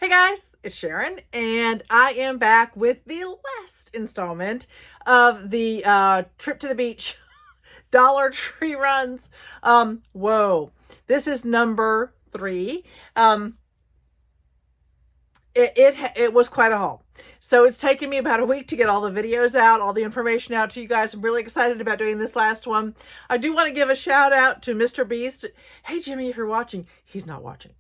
Hey guys, it's Sharon, and I am back with the last installment of the trip to the beach Dollar Tree runs. Whoa, this is number 3. It was quite a haul. So it's taken me about a week to get all the videos out, all the information out to you guys. I'm really excited about doing this last one. I do want to give a shout out to Mr. Beast. Hey Jimmy, if you're watching, he's not watching.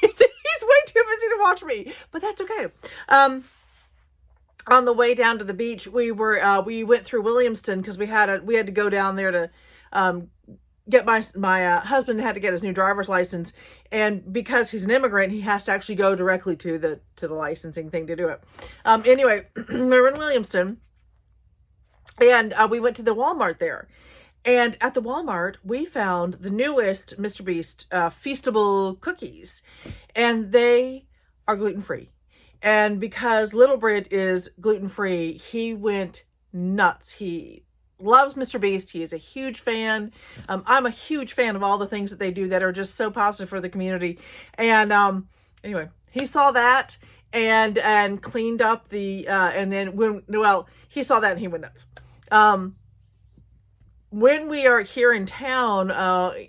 He's way too busy to watch me, but that's okay. On the way down to the beach, we went through Williamston because we had to go down there to get my husband had to get his new driver's license, and because he's an immigrant, he has to actually go directly to the licensing thing to do it. Anyway, we were in Williamston, and we went to the Walmart there. And at the Walmart, we found the newest Mr. Beast Feastable cookies, and they are gluten-free. And because Little Brit is gluten-free, he went nuts. He loves Mr. Beast. He is a huge fan. I'm a huge fan of all the things that they do that are just so positive for the community. And anyway, he saw that and cleaned up the and then he saw that and he went nuts. When we are here in town,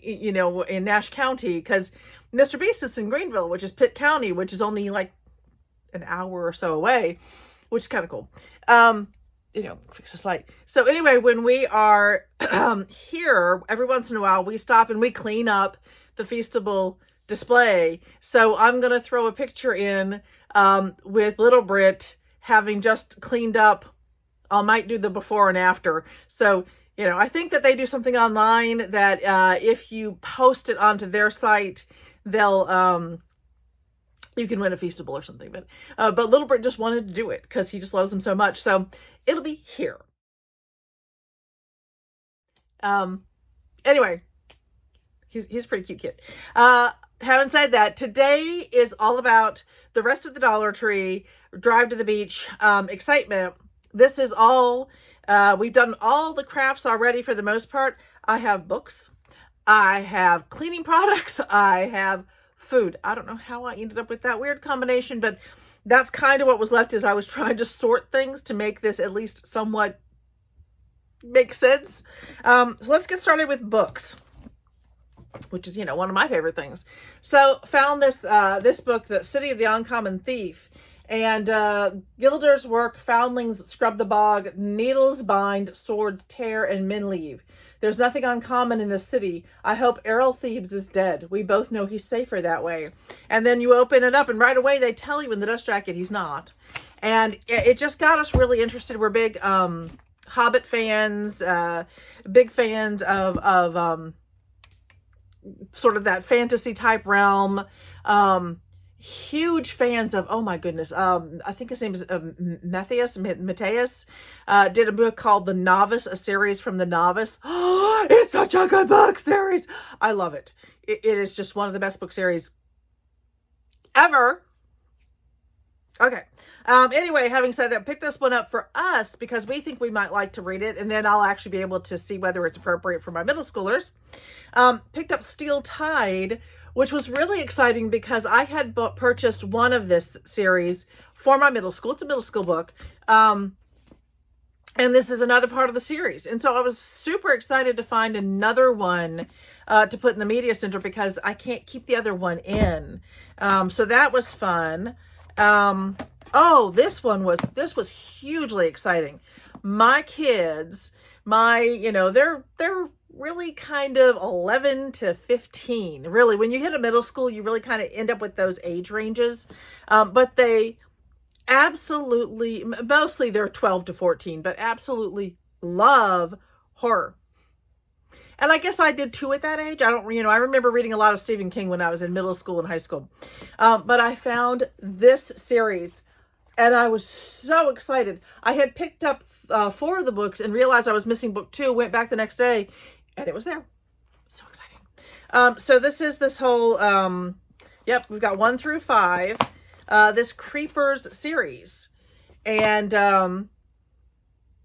in Nash County, because Mr. Beast is in Greenville, which is Pitt County, which is only like an hour or so away, which is kind of cool. Fix this light. So anyway, when we are here, every once in a while, we stop and we clean up the Feastable display. So I'm going to throw a picture in with Little Brit having just cleaned up. I might do the before and after. So I think that they do something online that if you post it onto their site, they'll you can win a Feastable or something. But Little Brit just wanted to do it because he just loves them so much. So it'll be here. Anyway, he's a pretty cute kid. Having said that, today is all about the rest of the Dollar Tree drive to the beach excitement. This is all. We've done all the crafts already for the most part. I have books. I have cleaning products. I have food. I don't know how I ended up with that weird combination, but that's kind of what was left as I was trying to sort things to make this at least somewhat make sense. So let's get started with books, which is, one of my favorite things. So found this book, The City of the Uncommon Thief. And Gilder's work, foundlings scrub the bog, needles bind, swords tear, and men leave. There's nothing uncommon in the city. I hope Errol Thebes is dead. We both know he's safer that way. And then you open it up, and right away they tell you in the dust jacket he's not. And it just got us really interested. We're big Hobbit fans, big fans of sort of that fantasy type realm. Huge fans of, oh my goodness, I think his name is Mateus, did a book called The Novice, a series from The Novice. Oh, it's such a good book series. I love it. It is just one of the best book series ever. Okay. Anyway, having said that, pick this one up for us because we think we might like to read it, and then I'll actually be able to see whether it's appropriate for my middle schoolers. Picked up Steel Tide, which was really exciting because I had purchased one of this series for my middle school. It's a middle school book. And this is another part of the series. And so I was super excited to find another one to put in the media center because I can't keep the other one in. So that was fun. This was hugely exciting. My kids, they're really kind of 11 to 15. Really, when you hit a middle school, you really kind of end up with those age ranges. But they absolutely, mostly they're 12 to 14, but absolutely love horror. And I guess I did too at that age. I remember reading a lot of Stephen King when I was in middle school and high school. But I found this series and I was so excited. I had picked up 4 of the books and realized I was missing book 2, went back the next day, and it was there. So exciting. So this is this whole, we've got 1 through 5, this Creepers series. And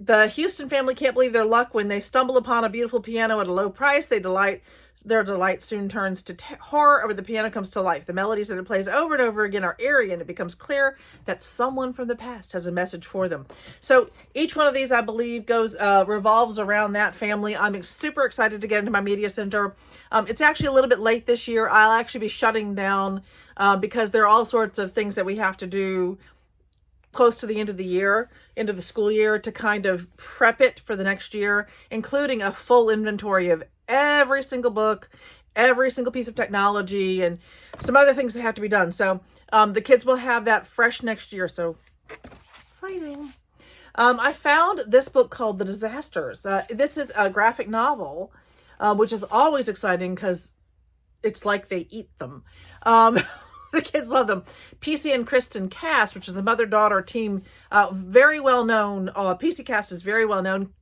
the Houston family can't believe their luck when they stumble upon a beautiful piano at a low price. They delight Their delight soon turns to horror over the piano comes to life. The melodies that it plays over and over again are eerie, and it becomes clear that someone from the past has a message for them. So each one of these, I believe, revolves around that family. I'm super excited to get into my media center. It's actually a little bit late this year. I'll actually be shutting down because there are all sorts of things that we have to do close to the end of the year, into the school year, to kind of prep it for the next year, including a full inventory of every single book, every single piece of technology, and some other things that have to be done. So the kids will have that fresh next year. So exciting. I found this book called The Disasters. This is a graphic novel, which is always exciting because it's like they eat them. The kids love them. PC and Kristen Cast, which is the mother-daughter team, very well known. PC Cast is very well known,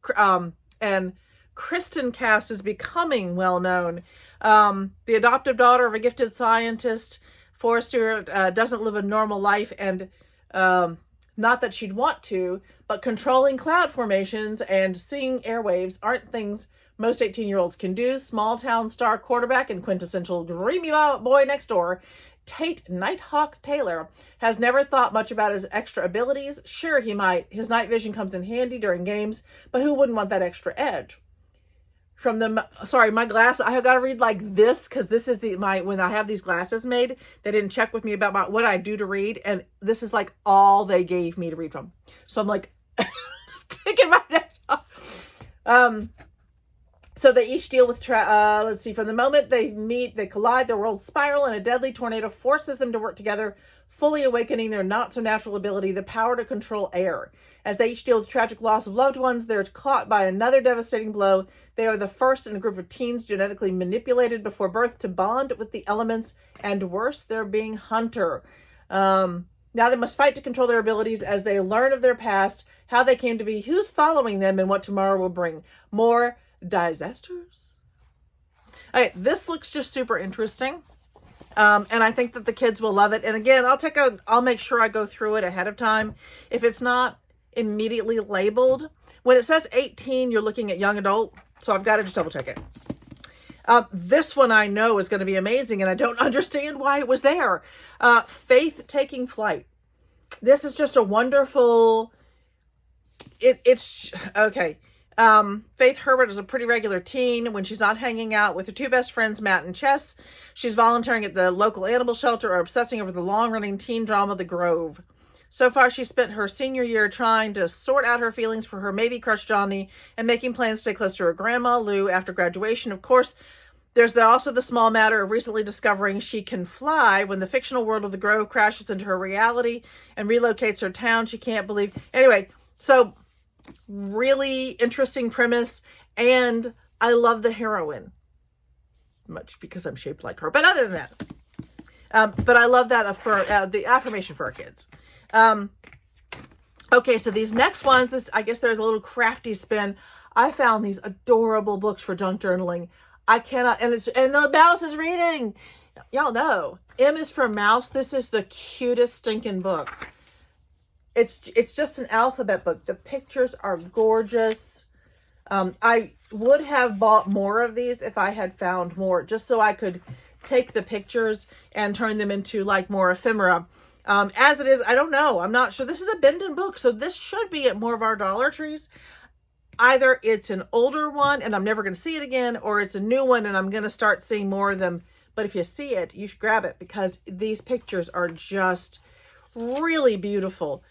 and Kristen Cast is becoming well known. The adoptive daughter of a gifted scientist, Forrester, doesn't live a normal life, and not that she'd want to, but controlling cloud formations and seeing airwaves aren't things most 18-year-olds can do. Small town star quarterback and quintessential dreamy boy next door, Tate Nighthawk Taylor, has never thought much about his extra abilities. Sure, he might. His night vision comes in handy during games, but who wouldn't want that extra edge? From my glass, I have got to read like this because this is when I have these glasses made, they didn't check with me about what I do to read, and this is like all they gave me to read from. So I'm like sticking my nose off. So they each deal with, let's see, from the moment they meet, they collide, their worlds spiral, and a deadly tornado forces them to work together, fully awakening their not-so-natural ability, the power to control air. As they each deal with tragic loss of loved ones, they're caught by another devastating blow. They are the first in a group of teens genetically manipulated before birth to bond with the elements, and worse, they're being hunter. Now they must fight to control their abilities as they learn of their past, how they came to be, who's following them, and what tomorrow will bring. More disasters. Okay, this looks just super interesting. And I think that the kids will love it. And again, I'll make sure I go through it ahead of time. If it's not immediately labeled, when it says 18, you're looking at young adult. So I've got to just double check it. This one I know is going to be amazing, and I don't understand why it was there. Faith Taking Flight. This is just a wonderful, it's okay. Faith Herbert is a pretty regular teen. When she's not hanging out with her two best friends, Matt and Chess, she's volunteering at the local animal shelter or obsessing over the long-running teen drama, The Grove. So far, she spent her senior year trying to sort out her feelings for her maybe crush Johnny and making plans to stay close to her grandma, Lou, after graduation. Of course, there's also the small matter of recently discovering she can fly when the fictional world of The Grove crashes into her reality and relocates her town. She can't believe. Anyway, so really interesting premise, and I love the heroine much because I'm shaped like her, but other than that, but I love that for the affirmation for our kids. Okay, so these next ones, I guess there's a little crafty spin. I found these adorable books for junk journaling. I cannot, and the mouse is reading. Y'all know M is for mouse. This is the cutest stinking book. It's just an alphabet book. The pictures are gorgeous. I would have bought more of these if I had found more, just so I could take the pictures and turn them into like more ephemera. As it is, I don't know. I'm not sure. This is a Bendon book, so this should be at more of our Dollar Trees. Either it's an older one and I'm never going to see it again, or it's a new one and I'm going to start seeing more of them. But if you see it, you should grab it because these pictures are just really beautiful.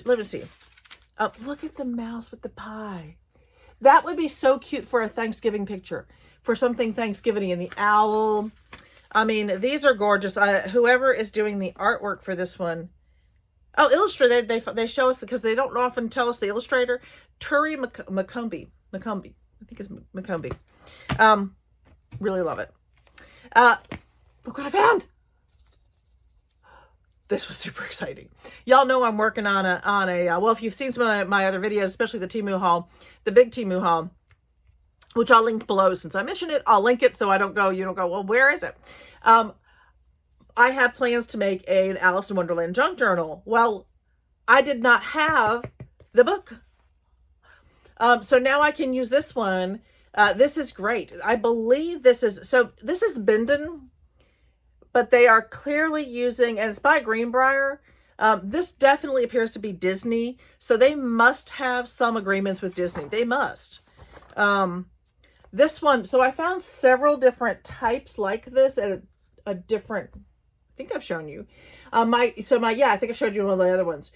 Let me see. Look at the mouse with the pie. That would be so cute for a Thanksgiving picture, for something Thanksgiving, and the owl. I mean, these are gorgeous. Whoever is doing the artwork for this one. Oh, illustrator. They show us because they don't often tell us the illustrator. Turi McCombie. I think it's McCombie. Really love it. Look what I found. This was super exciting. Y'all know I'm working on a well, if you've seen some of my other videos, especially the Temu Haul, the big Temu Haul, which I'll link below. Since I mentioned it, I'll link it so you don't go, well, where is it? I have plans to make an Alice in Wonderland junk journal. Well, I did not have the book. So now I can use this one This is great. I believe this is Binden, but they are clearly using, and it's by Greenbrier. This definitely appears to be Disney, so they must have some agreements with Disney. They must. This one, so I found several different types like this at a different, I think I've shown you. Yeah, I think I showed you one of the other ones.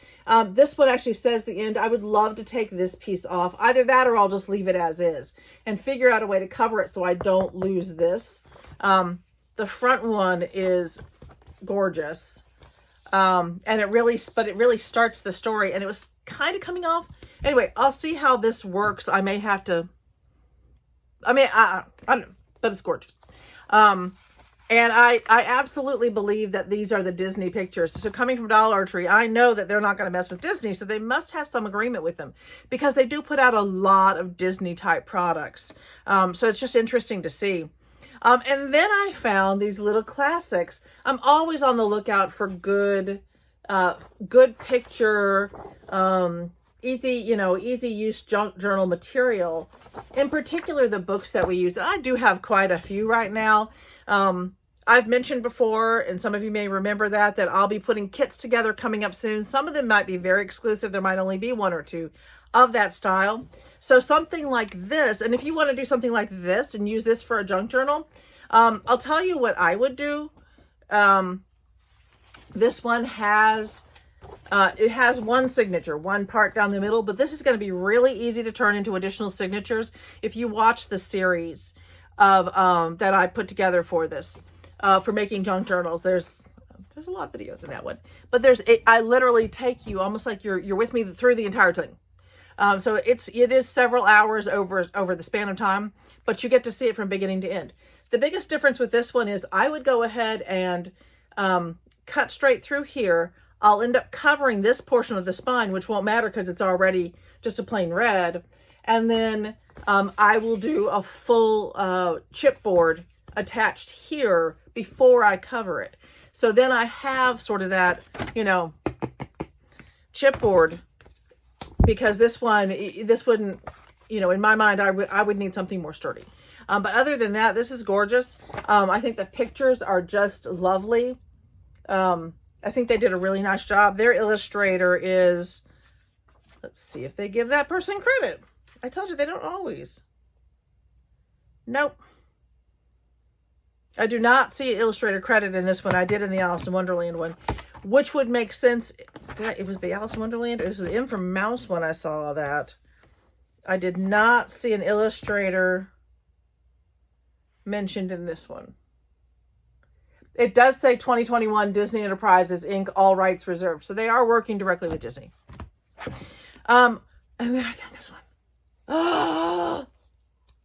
This one actually says the end. I would love to take this piece off. Either that or I'll just leave it as is and figure out a way to cover it so I don't lose this. The front one is gorgeous. And it really starts the story, and it was kind of coming off. Anyway, I'll see how this works. I may have to, I don't know, but it's gorgeous. And I absolutely believe that these are the Disney pictures. So coming from Dollar Tree, I know that they're not going to mess with Disney, so they must have some agreement with them because they do put out a lot of Disney type products. So it's just interesting to see. And then I found these little classics. I'm always on the lookout for good picture, easy use junk journal material. In particular, the books that we use. I do have quite a few right now. I've mentioned before, and some of you may remember that I'll be putting kits together coming up soon. Some of them might be very exclusive. There might only be one or two of that style. So something like this, and if you want to do something like this and use this for a junk journal, I'll tell you what I would do. This one has, it has one signature, one part down the middle, but this is going to be really easy to turn into additional signatures if you watch the series of that I put together for this, for making junk journals. There's a lot of videos in that one, but I literally take you almost like you're with me through the entire thing. So it is several hours over the span of time, but you get to see it from beginning to end. The biggest difference with this one is I would go ahead and cut straight through here. I'll end up covering this portion of the spine, which won't matter because it's already just a plain red. And then I will do a full chipboard attached here before I cover it. So then I have sort of that, chipboard, because this wouldn't, in my mind, I would need something more sturdy. But other than that, this is gorgeous. I think the pictures are just lovely. I think they did a really nice job. Their illustrator is, let's see if they give that person credit. I told you they don't always. Nope. I do not see illustrator credit in this one. I did in the Alice in Wonderland one, which would make sense. It was the Alice in Wonderland. It was the M for Mouse when I saw that. I did not see an illustrator mentioned in this one. It does say 2021 Disney Enterprises Inc. All rights reserved. So they are working directly with Disney. And then I found this one.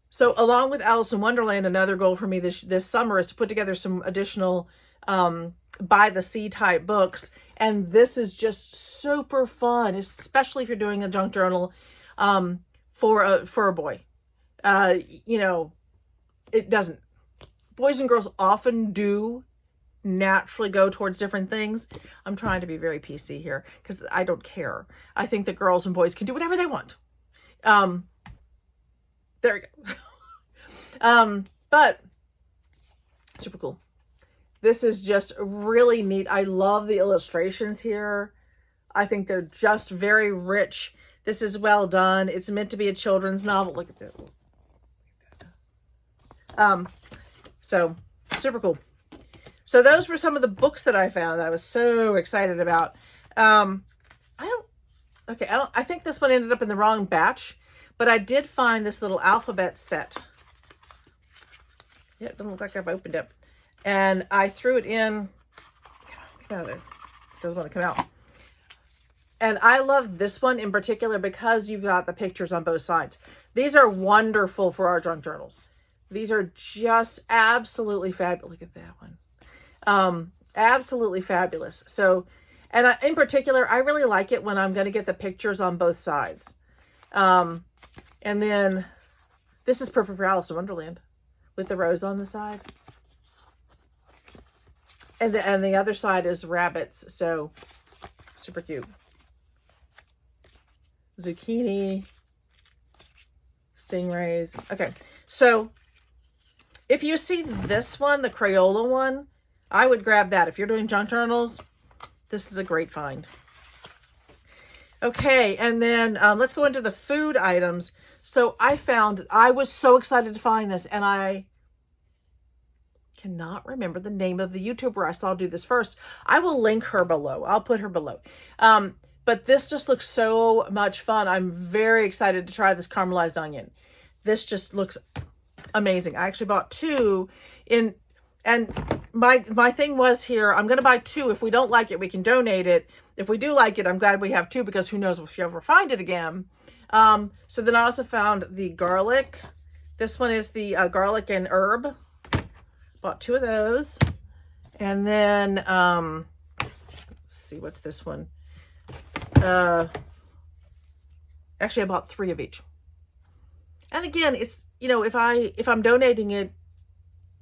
So along with Alice in Wonderland, another goal for me this summer is to put together some additional by the sea type books. And this is just super fun, especially if you're doing a junk journal for a boy. It doesn't. Boys and girls often do naturally go towards different things. I'm trying to be very PC here because I don't care. I think that girls and boys can do whatever they want. There you go. But super cool. This is just really neat. I love the illustrations here. I think they're just very rich. This is well done. It's meant to be a children's novel. Look at that. So super cool. So those were some of the books that I found that I was so excited about. I think this one ended up in the wrong batch, but I did find this little alphabet set. Yeah, it doesn't look like I've opened it. And I threw it in. Get out of there. It doesn't want to come out. And I love this one in particular because you've got the pictures on both sides. These are wonderful for our junk journals. These are just absolutely fabulous. Look at that one. Absolutely fabulous. So, and in particular, I really like it when I'm going to get the pictures on both sides. And then this is perfect for Alice in Wonderland with the rose on the side. And the other side is rabbits. So super cute. Zucchini, stingrays. Okay. So if you see this one, the Crayola one, I would grab that. If you're doing junk journals, this is a great find. Okay, and then let's go into the food items. So I was so excited to find this, and I cannot remember the name of the YouTuber I saw do this first. I will link her below. I'll put her below. But this just looks so much fun. I'm very excited to try this caramelized onion. This just looks amazing. I actually bought two in, and my thing was here, I'm going to buy two. If we don't like it, we can donate it. If we do like it, I'm glad we have two, because who knows if you ever find it again. So then I also found the garlic. This one is the garlic and herb. Bought two of those. And then, let's see, what's this one? Actually, I bought three of each. And again, it's, you know, if I'm donating it,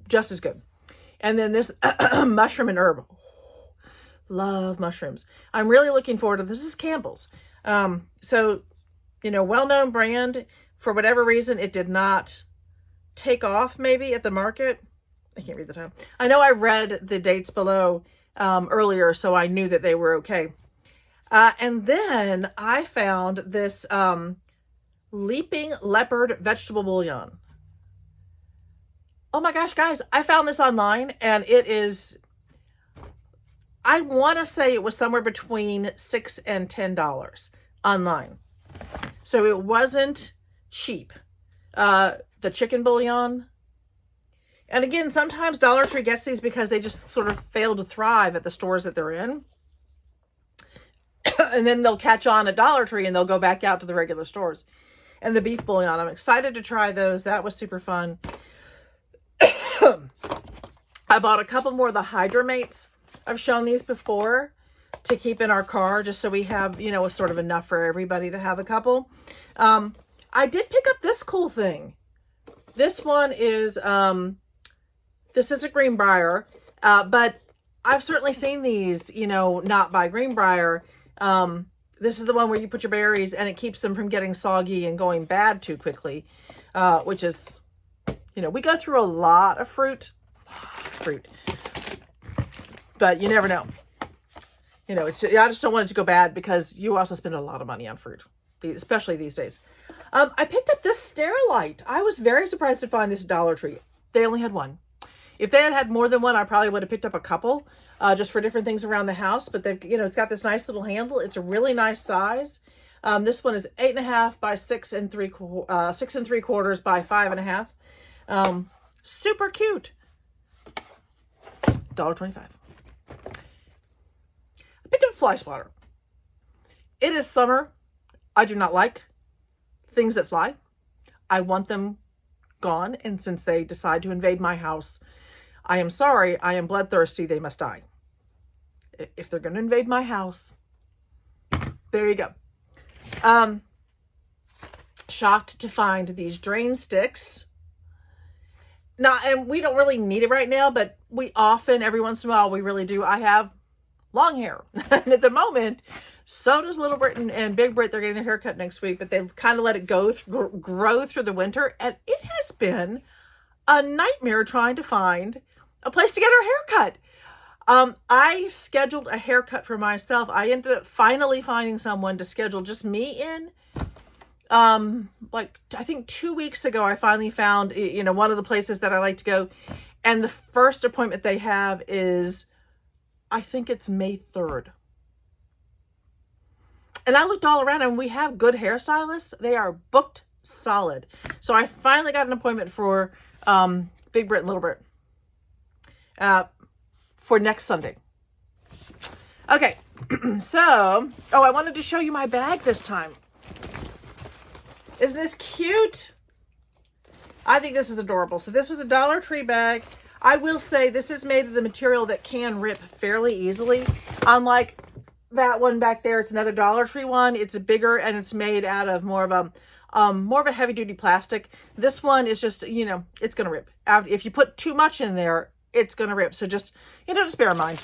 just as good. And then this mushroom and herb. Love mushrooms. I'm really looking forward to this. This is Campbell's. So, you know, well-known brand. For whatever reason, it did not take off maybe at the market. I can't read the title. I know I read the dates below earlier, so I knew that they were okay. And then I found this Leaping Leopard vegetable bouillon. Oh my gosh, guys, I found this online, and it is, I want to say it was somewhere between $6 and $10 online. So it wasn't cheap. The chicken bouillon. And again, sometimes Dollar Tree gets these because they just sort of fail to thrive at the stores that they're in. And then they'll catch on at Dollar Tree and they'll go back out to the regular stores. And the beef bouillon, I'm excited to try those. That was super fun. I bought a couple more of the Hydramates. I've shown these before to keep in our car, just so we have, you know, sort of enough for everybody to have a couple. I did pick up this cool thing. This one is, this is a Greenbrier, but I've certainly seen these, you know, not by Greenbrier. This is the one where you put your berries and it keeps them from getting soggy and going bad too quickly, which is, you know, we go through a lot of fruit, but you never know. You know, I just don't want it to go bad, because you also spend a lot of money on fruit, especially these days. I picked up this Sterilite. I was very surprised to find this at Dollar Tree. They only had one. If they had had more than one, I probably would have picked up a couple, just for different things around the house. But they've, you know, it's got this nice little handle. It's a really nice size. This one is 8.5 by 6 3/4 by 5.5. Super cute. $1.25. I picked up a fly swatter. It is summer. I do not like things that fly. I want them gone. And since they decide to invade my house, I am sorry. I am bloodthirsty. They must die. If they're going to invade my house, there you go. Shocked to find these drain sticks. Now, and we don't really need it right now, but we often, every once in a while, we really do. I have long hair. And at the moment, so does Little Brit and Big Brit. They're getting their haircut next week, but they've kind of let it grow through the winter. And it has been a nightmare trying to find a place to get her haircut. I scheduled a haircut for myself. I ended up finally finding someone to schedule just me in. Like, I think 2 weeks ago, I finally found, you know, one of the places that I like to go. And the first appointment they have is, I think it's May 3rd. And I looked all around, and we have good hairstylists. They are booked solid. So I finally got an appointment for Big Brit and Little Brit for next Sunday. Okay, so, I wanted to show you my bag this time. Isn't this cute? I think this is adorable. So this was a Dollar Tree bag. I will say this is made of the material that can rip fairly easily. Unlike that one back there, it's another Dollar Tree one. It's bigger and it's made out of more of a heavy duty plastic. This one is just, you know, it's going to rip. If you put too much in there, it's going to rip. So just, you know, just bear in mind.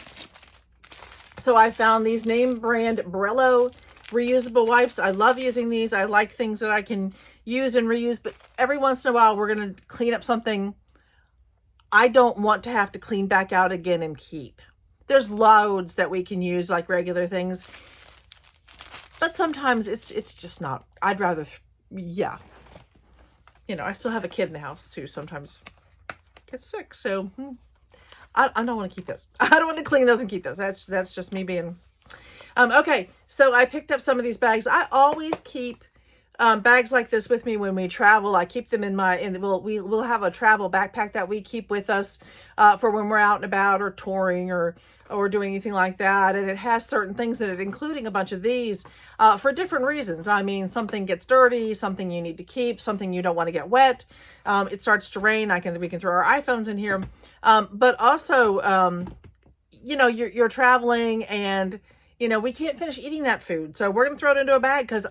So I found these name brand Brillo reusable wipes. I love using these. I like things that I can use and reuse, but every once in a while we're going to clean up something I don't want to have to clean back out again and keep. There's loads that we can use like regular things, but sometimes it's just not. I'd rather, yeah. You know, I still have a kid in the house who sometimes gets sick, so I don't want to keep those. I don't want to clean those and keep those. That's just me being. Okay, so I picked up some of these bags. I always keep bags like this with me when we travel. I keep them we'll have a travel backpack that we keep with us for when we're out and about or touring or doing anything like that. And it has certain things in it, including a bunch of these for different reasons. I mean, something gets dirty, something you need to keep, something you don't want to get wet. It starts to rain. We can throw our iPhones in here. But also, you know, you're traveling and, you know, we can't finish eating that food. So we're going to throw it into a bag because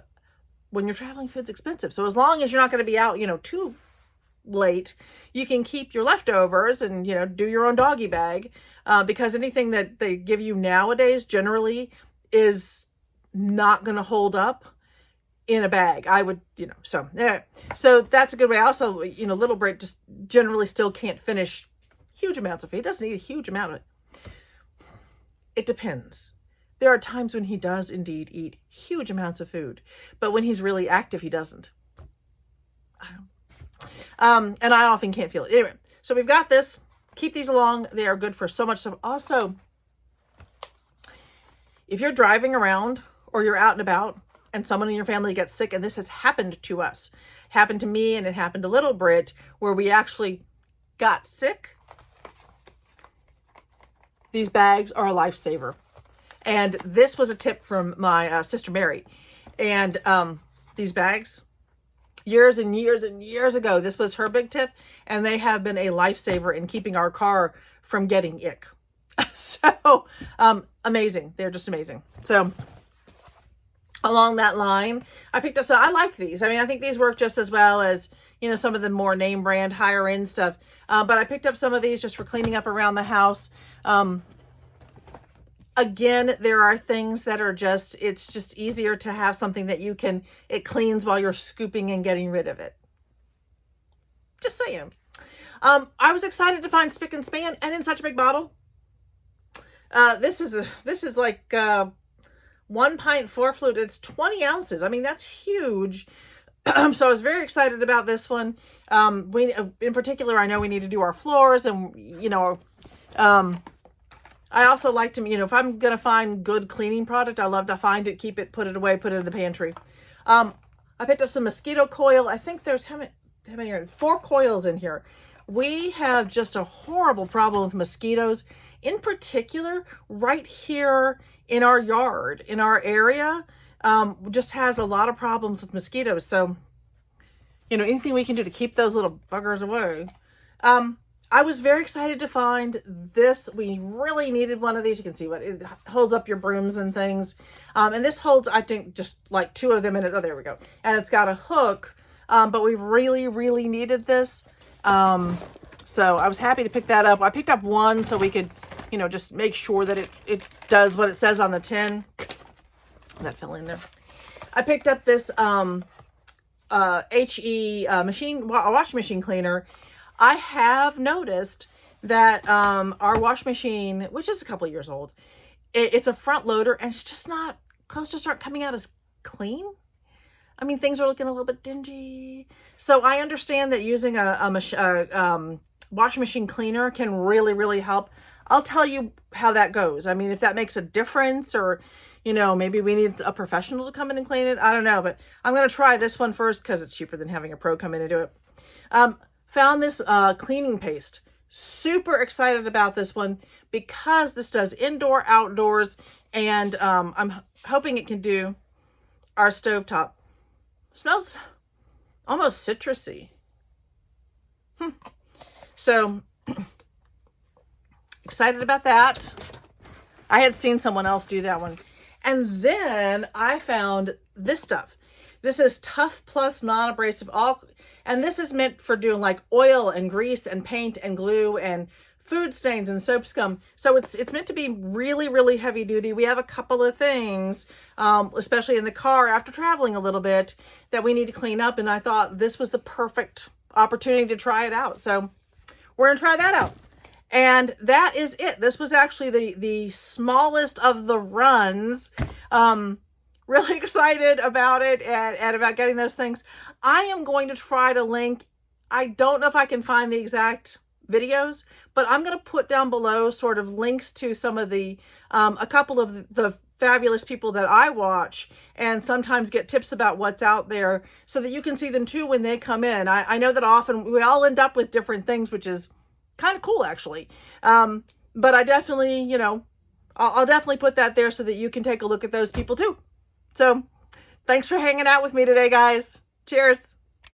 when you're traveling, food's expensive. So as long as you're not going to be out, you know, too late, you can keep your leftovers and, you know, do your own doggy bag because anything that they give you nowadays generally is not going to hold up in a bag. I would, you know, so yeah. So that's a good way. Also, you know, Little Brit just generally still can't finish huge amounts of food. He doesn't eat a huge amount of it. It depends. There are times when he does indeed eat huge amounts of food, but when he's really active, he doesn't. And I often can't feel it. Anyway, so we've got this. Keep these along. They are good for so much stuff. Also, if you're driving around or you're out and about and someone in your family gets sick, and this has happened to us, happened to me and it happened to Little Brit, where we actually got sick, these bags are a lifesaver. And this was a tip from my sister Mary. And these bags, years and years and years ago, this was her big tip. And they have been a lifesaver in keeping our car from getting ick. So amazing. They're just amazing. So along that line, I picked up some. I like these. I mean, I think these work just as well as, you know, some of the more name brand, higher end stuff. But I picked up some of these just for cleaning up around the house. Again, there are things that are it's just easier to have something that it cleans while you're scooping and getting rid of it. Just saying. I was excited to find Spick and Span and in such a big bottle. This is like 1 pint 4 flute. It's 20 ounces. I mean, that's huge. So I was very excited about this one. In particular, I know we need to do our floors and, you know, I also like to, you know, if I'm going to find good cleaning product, I love to find it, keep it, put it away, put it in the pantry. I picked up some mosquito coil. I think there's how many are 4 coils in here. We have just a horrible problem with mosquitoes, in particular right here in our yard, in our area, just has a lot of problems with mosquitoes. So, you know, anything we can do to keep those little buggers away. I was very excited to find this. We really needed one of these. You can see what it holds up your brooms and things. And this holds, I think, just like 2 of them in it. Oh, there we go. And it's got a hook. But we really, really needed this. So I was happy to pick that up. I picked up one so we could, you know, just make sure that it does what it says on the tin. That fell in there. I picked up this HE washing machine cleaner. I have noticed that our wash machine, which is a couple years old, it's a front loader and it's just not, clothes just aren't coming out as clean. I mean, things are looking a little bit dingy. So I understand that using a wash machine cleaner can really, really help. I'll tell you how that goes. I mean, if that makes a difference or, you know, maybe we need a professional to come in and clean it. I don't know, but I'm going to try this one first because it's cheaper than having a pro come in and do it. Found this cleaning paste. Super excited about this one because this does indoor, outdoors, and I'm hoping it can do our stovetop. Smells almost citrusy. So excited about that. I had seen someone else do that one. And then I found this stuff. This is Tough Plus Non-Abrasive and this is meant for doing like oil and grease and paint and glue and food stains and soap scum. So it's meant to be really, really heavy duty. We have a couple of things, especially in the car after traveling a little bit, that we need to clean up. And I thought this was the perfect opportunity to try it out. So we're going to try that out. And that is it. This was actually the smallest of the runs. Really excited about it and about getting those things. I am going to try to link, I don't know if I can find the exact videos, but I'm going to put down below sort of links to some of the, a couple of the fabulous people that I watch and sometimes get tips about what's out there so that you can see them too when they come in. I know that often we all end up with different things, which is kind of cool actually. But I definitely, you know, I'll definitely put that there so that you can take a look at those people too. So thanks for hanging out with me today, guys. Cheers.